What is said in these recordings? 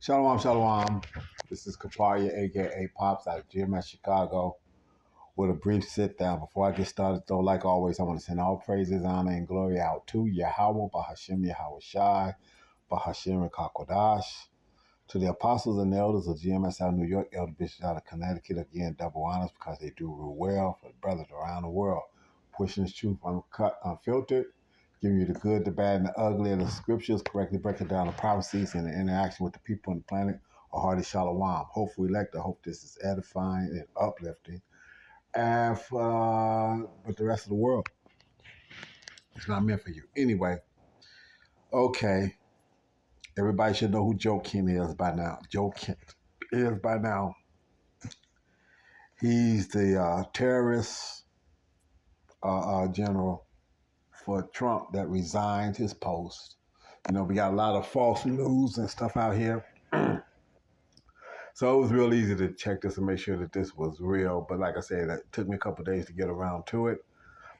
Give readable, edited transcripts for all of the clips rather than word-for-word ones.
Shalom, shalom. This is Kaparia, aka Pops, out of GMS Chicago, with a brief sit down. Before I get started, though, like always, I want to send all praises, honor, and glory out to Yahawah, Bahashim Yahawah Shai, Bahashim Rekakodash, to the apostles and elders of GMS out of New York, elder bishops out of Connecticut. Again, double honors because they do real well for the brothers around the world, pushing this truth uncut, unfiltered, giving you the good, the bad, and the ugly of the scriptures, correctly breaking down the prophecies and the interaction with the people on the planet. A hearty shalom. Hopefully, elect. I hope this is edifying and uplifting. And for but the rest of the world, it's not meant for you. Anyway, okay. Everybody should know who Joe Kent is by now. Joe Kent is by now. He's the terrorist general for Trump that resigned his post. You know, we got a lot of false news and stuff out here. So it was real easy to check this and make sure that this was real. But like I said, it took me a couple of days to get around to it.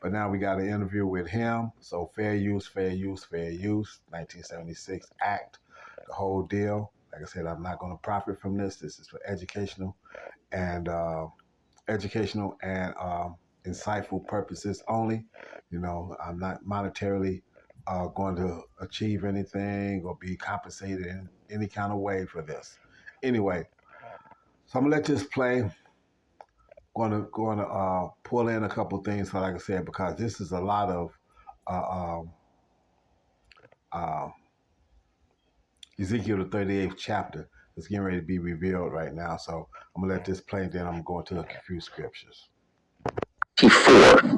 But now we got an interview with him. So fair use, 1976 Act, the whole deal. Like I said, I'm not going to profit from this. This is for educational and insightful purposes only. You know, I'm not monetarily going to achieve anything or be compensated in any kind of way for this. Anyway, so I'm gonna let this play. Going to pull in a couple things, like I said, because this is a lot of uh, Ezekiel the 38th chapter that's getting ready to be revealed right now. So I'm gonna let this play, and then I'm going to a few scriptures.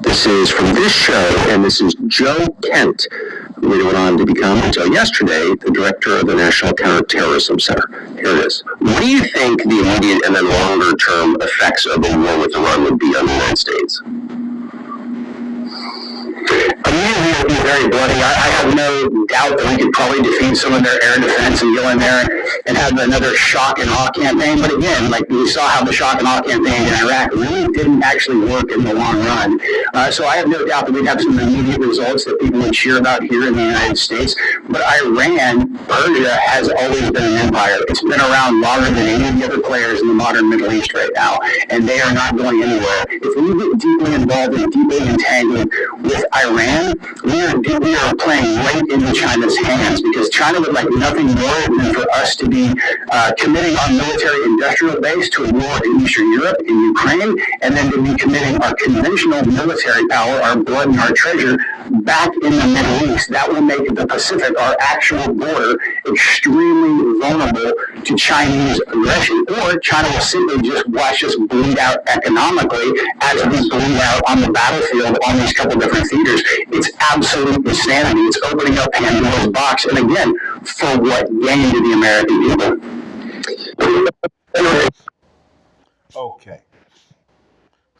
This is from this show, and this is Joe Kent, who went on to become, until yesterday, the director of the National Counterterrorism Center. Here it is. What do you think the immediate and then longer term effects of a war with Iran would be on the United States? Immediately, it would be very bloody. I have no doubt that we could probably defeat some of their air defense and go in there and have another shock and awe campaign. But again, like we saw how the shock and awe campaign in Iraq really didn't actually work in the long run. So I have no doubt that we'd have some immediate results that people would cheer about here in the United States. But Iran, Persia, has always been an empire. It's been around longer than any of the other players in the modern Middle East right now, and they are not going anywhere. If we get deeply involved and deeply entangled with Iran, we are playing right into China's hands, because China would like nothing more than for us to be committing our military industrial base to a war in Eastern Europe, in Ukraine, and then to be committing our conventional military power, our blood and our treasure, back in the Middle East. That will make the Pacific, our actual border, extremely vulnerable to Chinese aggression, or China will simply just watch us bleed out economically as we bleed out on the battlefield on these couple different theaters. It's absolute insanity. It's opening up Pandora's box, and again, for what gain to the American people? Okay.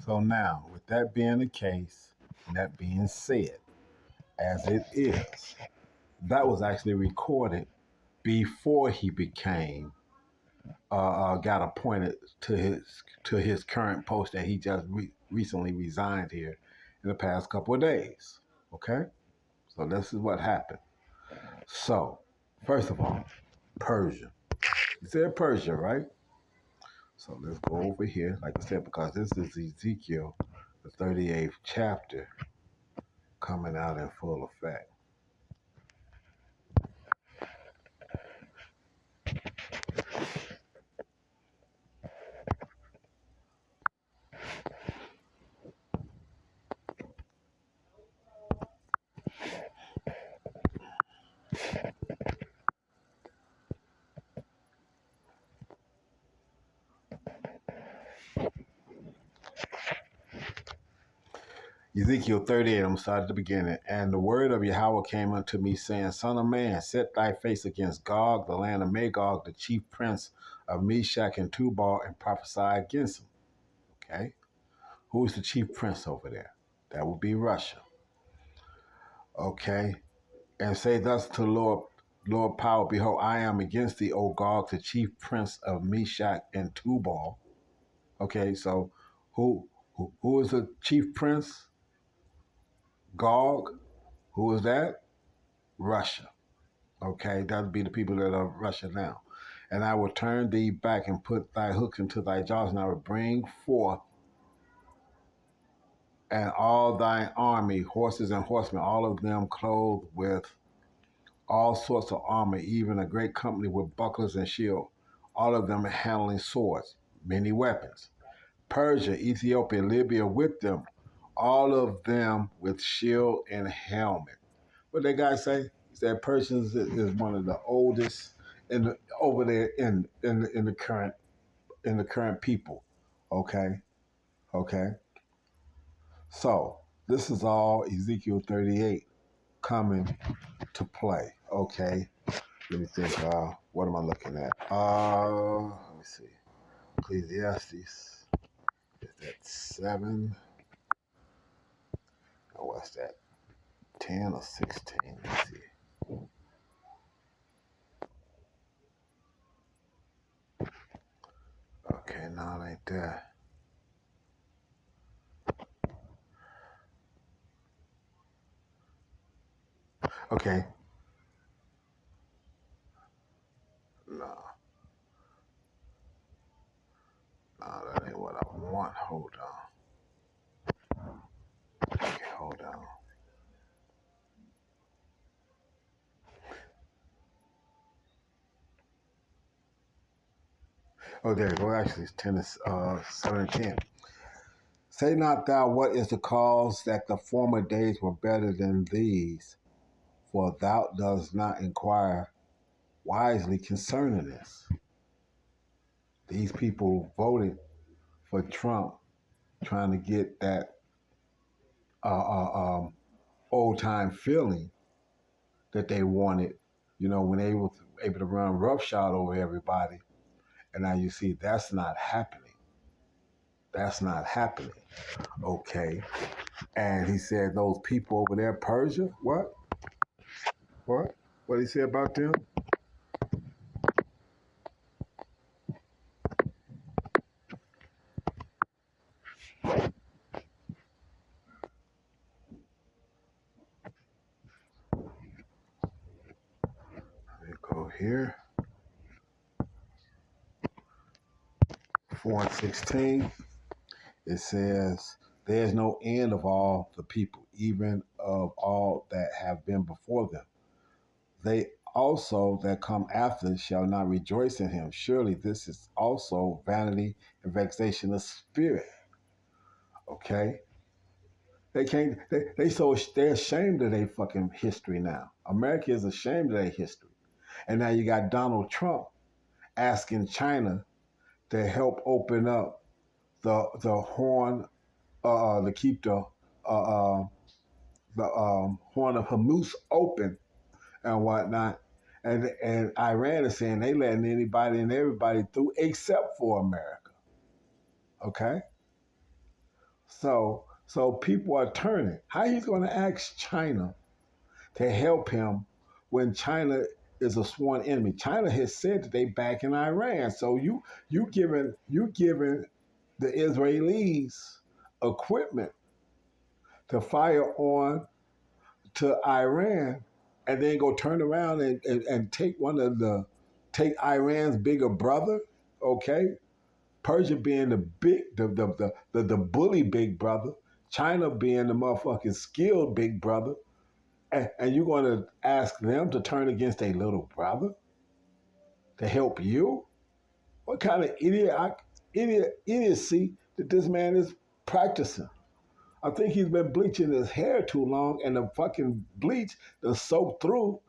So now, with that being the case, and that being said, as it is, that was actually recorded before he got appointed to his current post that he just recently resigned here in the past couple of days. Okay, so this is what happened. So, first of all, Persia. You said Persia, right? So let's go over here, like I said, because this is Ezekiel, the 38th chapter, coming out in full effect. Ezekiel 38, I'm starting at the beginning. And the word of Yahawah came unto me, saying, Son of man, set thy face against Gog, the land of Magog, the chief prince of Meshach and Tubal, and prophesy against him. Okay? Who is the chief prince over there? That would be Russia. Okay? And say thus to Lord power, behold, I am against thee, O Gog, the chief prince of Meshach and Tubal. Okay, so who is the chief prince? Gog. Who is that? Russia. Okay, that would be the people that are Russia now. And I will turn thee back and put thy hooks into thy jaws, and I will bring forth and all thine army, horses and horsemen, all of them clothed with all sorts of armor, even a great company with bucklers and shield, all of them handling swords, many weapons. Persia, Ethiopia, Libya with them, all of them with shield and helmet. What that guy say? He said Persians is one of the oldest over there in the current people. Okay, okay. So this is all Ezekiel 38 coming to play. Okay. Let me think. What am I looking at? Let me see. Ecclesiastes. Is that 7? Or what's that? 10 or 16? Let's see. Okay, no, it ain't that. Okay. No, that ain't what I want. Hold on. Okay, hold on. Oh, there you go. Actually, it's 10, 7 and 10. Say not thou, what is the cause that the former days were better than these? For thou dost not inquire wisely concerning this. These people voted for Trump, trying to get that old time feeling that they wanted, when they were able to run roughshod over everybody. And now you see that's not happening. That's not happening. Okay. And he said those people over there, Persia, what? What? What did he say about them? Let me go here. 4 and 16. It says, there's no end of all the people, even of all that have been before them. They also that come after shall not rejoice in him. Surely this is also vanity and vexation of spirit. Okay? They can't, they're ashamed of their fucking history now. America is ashamed of their history. And now you got Donald Trump asking China to help open up the horn, to keep the Horn of Hormuz open and whatnot. And Iran is saying they letting anybody and everybody through except for America. Okay? So people are turning. How he's going to ask China to help him when China is a sworn enemy? China has said that they back in Iran. So you giving the Israelis equipment to fire on to Iran and then go turn around and take Iran's bigger brother, okay? Persia being the bully big brother, China being the motherfucking skilled big brother, and you're gonna ask them to turn against a little brother to help you? What kind of idiocy that this man is practicing? I think he's been bleaching his hair too long, and the fucking bleach to soak through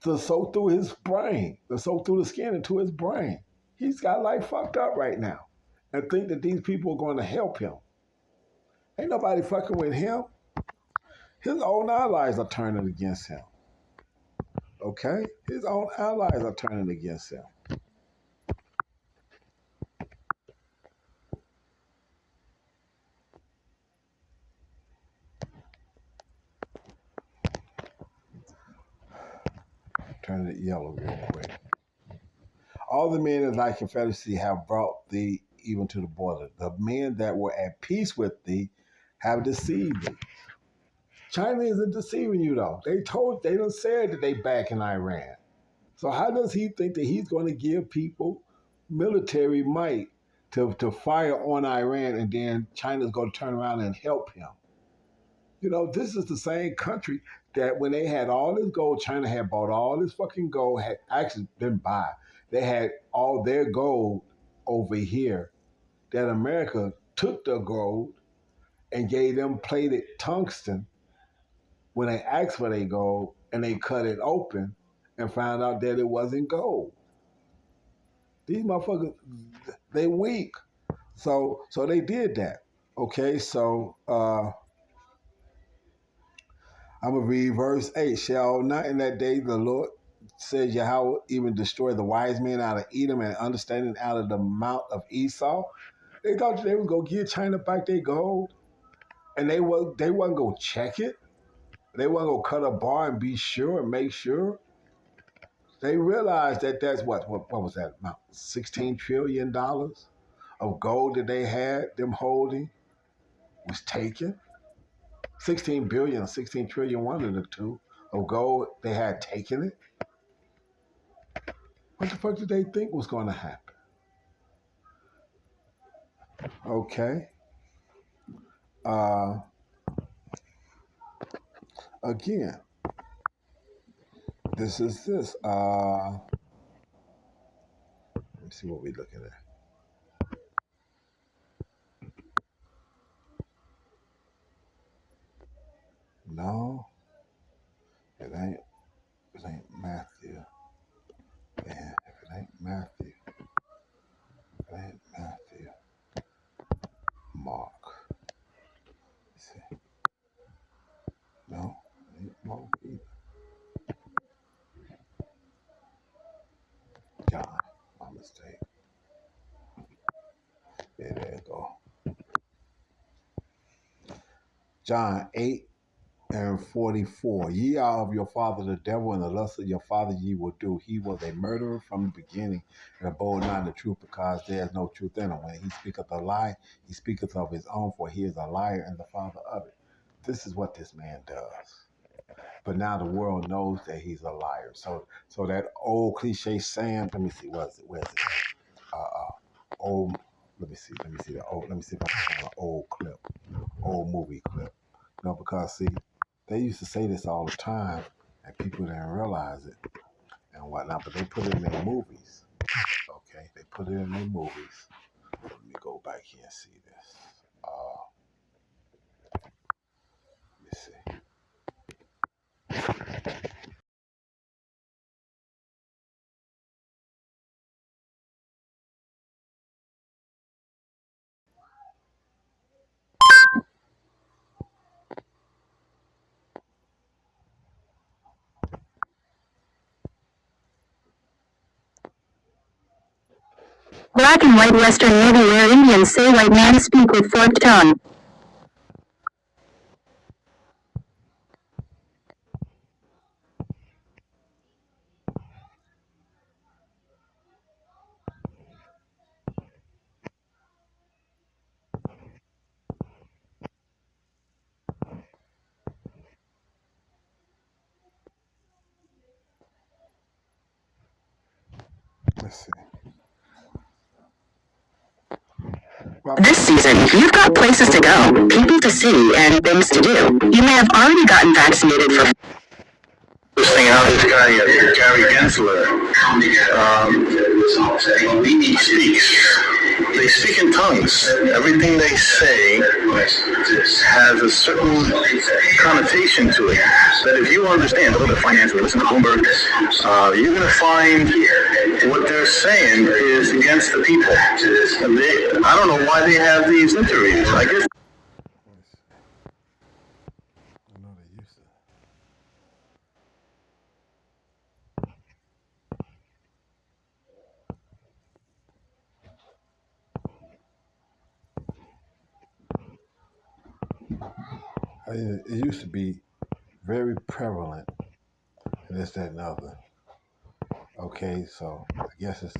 his brain, to soak through the skin into his brain. He's got like fucked up right now, and think that these people are going to help him. Ain't nobody fucking with him. His own allies are turning against him. Okay, his own allies are turning against him. Turn it yellow real quick. All the men in thy confederacy have brought thee even to the border. The men that were at peace with thee have deceived thee. China isn't deceiving you though. They done said that they back in Iran. So how does he think that he's going to give people military might to fire on Iran and then China's going to turn around and help him? This is the same country that when they had all this gold, China had bought all this fucking gold, had actually didn't buy. They had all their gold over here that America took the gold and gave them plated tungsten when they asked for their gold and they cut it open and found out that it wasn't gold. These motherfuckers, they weak. So they did that. Okay, so I'm gonna read verse 8. Shall not in that day the Lord says Yahawah even destroy the wise men out of Edom and understanding out of the mount of Esau? They thought they was gonna give China back their gold, and they wasn't gonna check it. They wasn't gonna cut a bar and be sure and make sure. They realized that that's what was that amount? $16 trillion of gold that they had them holding was taken. 16 billion, 16 trillion, one of the two of gold, they had taken it. What the fuck did they think was going to happen? Okay. Uh, Again, this is this. Let me see what we're looking at. No, it ain't. It ain't Matthew. Man, if it ain't Matthew, it ain't Matthew. Mark. Let's see. No, it ain't Mark either. John. My mistake. Yeah, there you go. John 8:44. Ye are of your father the devil, and the lust of your father ye will do. He was a murderer from the beginning, and abode not in the truth, because there is no truth in him. When he speaketh a lie, he speaketh of his own, for he is a liar and the father of it. This is what this man does. But now the world knows that he's a liar. So that old cliche saying, let me see, where's it? Old, let me see if I can find an old clip, old movie clip. Because see, they used to say this all the time, and people didn't realize it and whatnot. But they put it in their movies. Okay, they put it in their movies. Let me go back here and see this. Let me see. Black and white Western movie where Indians say white man speak with forked tongue. Let's see. This season, you've got places to go, people to see, and things to do. You may have already gotten vaccinated for... Listening out this guy, Gary Gensler, he speaks. They speak in tongues. Everything they say has a certain connotation to it. That if you understand a little bit financially, listen to Bloomberg, you're going to find what they're saying is against the people. I don't know why they have these interviews. I guess. I know they used to. It used to be very prevalent in this, that, and other. Okay, so I guess it's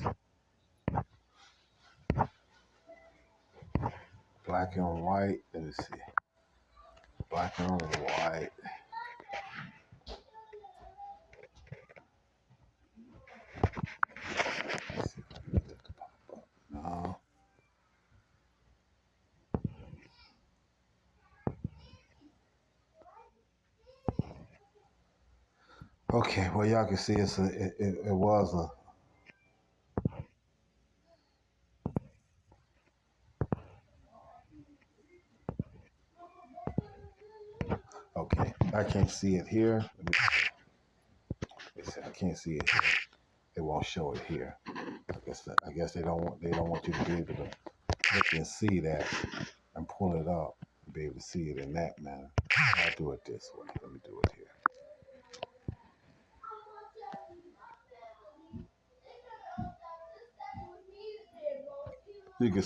black and white. Let me see. Black and white. Okay, well y'all can see it was a. Okay, I can't see it here. I can't see it here. It won't show it here. I guess they don't want you to be able to look and see that and pull it up and be able to see it in that manner. I'll do it this way. Let me do it here. You can,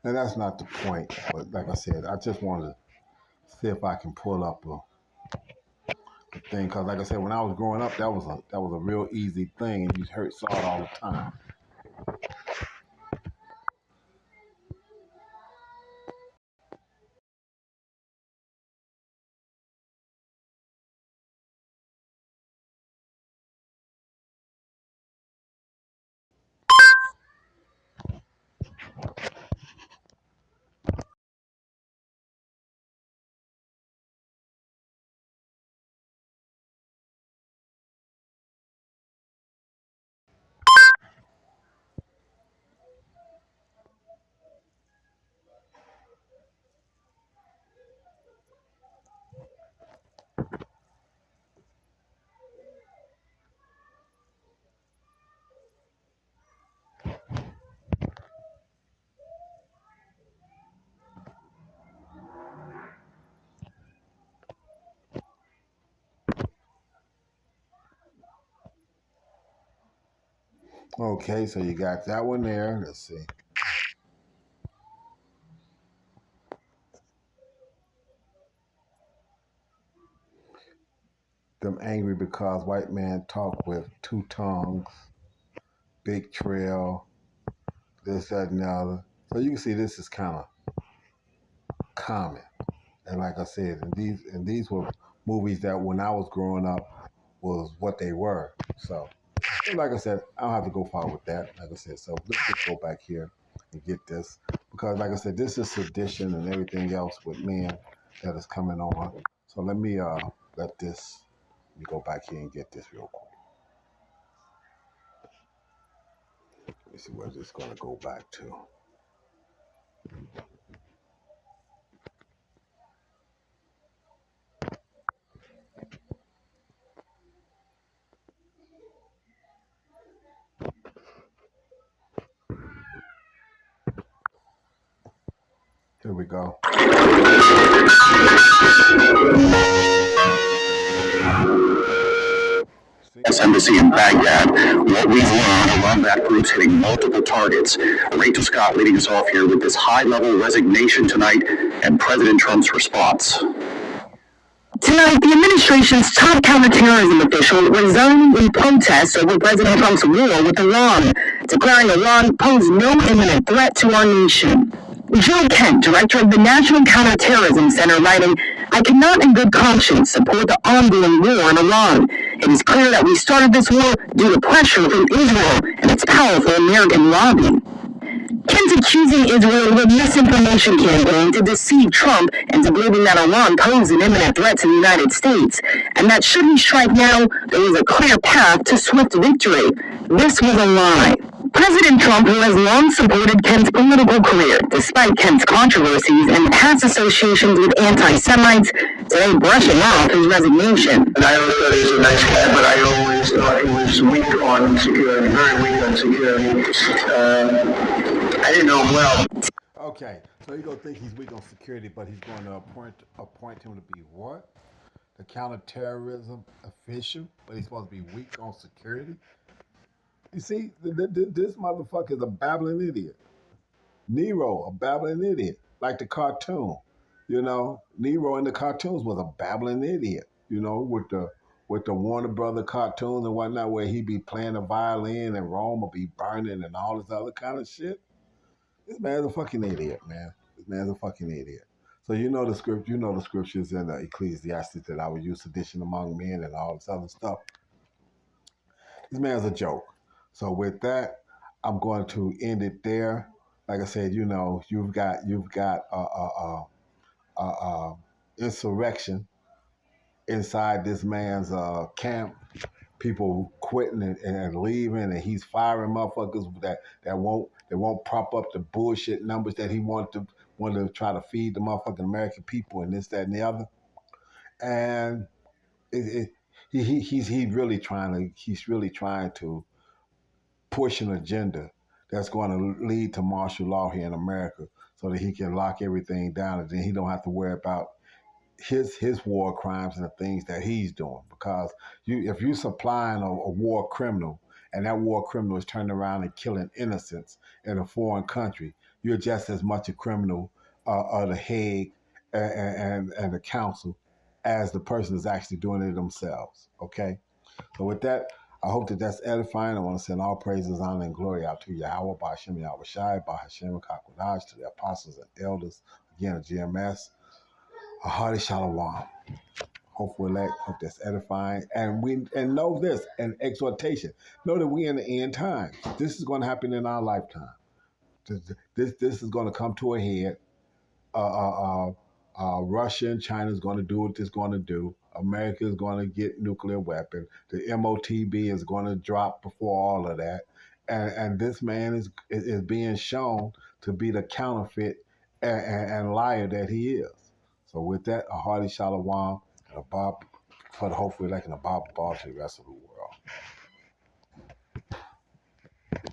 and that's not the point. But like I said, I just wanted to see if I can pull up a thing because, like I said, when I was growing up, that was a real easy thing, and you saw it all the time. Okay, so you got that one there. Let's see. Them angry because white man talk with two tongues, big trail, this, that, and the other. So you can see this is kind of common. And like I said, and these were movies that when I was growing up was what they were. So like I said, I don't have to go far with that. Like I said, so let's just go back here and get this. Because like I said, this is sedition and everything else with men that is coming on. So let me let me go back here and get this real quick. Let me see where this is gonna go back to. Here we go. Embassy in Baghdad. What we've learned, alarm back groups hitting multiple targets. Rachel Scott leading us off here with this high-level resignation tonight and President Trump's response. Tonight, the administration's top counterterrorism official resigned in protest over President Trump's war with Iran, declaring Iran posed no imminent threat to our nation. Joe Kent, director of the National Counterterrorism Center, writing, I cannot in good conscience support the ongoing war in Iran. It is clear that we started this war due to pressure from Israel and its powerful American lobby. Kent's accusing Israel of a misinformation campaign to deceive Trump into believing that Iran posed an imminent threat to the United States, and that should he strike now, there was a clear path to swift victory. This was a lie. President Trump, who has long supported Kent's political career, despite Kent's controversies and past associations with anti-Semites, today brushing off his resignation. And I always thought he was a nice guy, but I always thought he was weak on security, very weak on security. I didn't know him well. Okay, so you're gonna think he's weak on security, but he's going to appoint him to be what? The counterterrorism official, but he's supposed to be weak on security. You see, this motherfucker is a babbling idiot. Nero, a babbling idiot, like the cartoon. You know, Nero in the cartoons was a babbling idiot. You know, with the Warner Brother cartoons and whatnot, where he be playing the violin and Rome will be burning and all this other kind of shit. This man's a fucking idiot, man. This man's a fucking idiot. So you know the scriptures in Ecclesiastes that I would use sedition among men and all this other stuff. This man's a joke. So with that, I'm going to end it there. Like I said, you know, you've got insurrection inside this man's camp. People quitting and leaving, and he's firing motherfuckers that won't prop up the bullshit numbers that he wanted to try to feed the motherfucking American people and this, that, and the other. And it, he's really trying to push an agenda that's going to lead to martial law here in America, so that he can lock everything down, and then he don't have to worry about his war crimes and the things that he's doing. Because if you're supplying a war criminal, and that war criminal is turning around and killing innocents in a foreign country, you're just as much a criminal of the Hague and the council as the person is actually doing it themselves. Okay, so with that, I hope that that's edifying. I want to send all praises, honor, and glory out to Yahawah, Ba'ashem Yahweh Shai, Ba'ashem Kakwadash, to the apostles and elders, again, of GMS. A hearty shalom. Hope that's edifying. And know this, and exhortation. Know that we in the end times. This is going to happen in our lifetime. This is going to come to a head. Russia and China is going to do what it's going to do. America is going to get nuclear weapon. The MOTB is going to drop before all of that. And this man is being shown to be the counterfeit and liar that he is. So with that, a hearty shalom and a bob for the hopefully like in a bob ball to the rest of the world.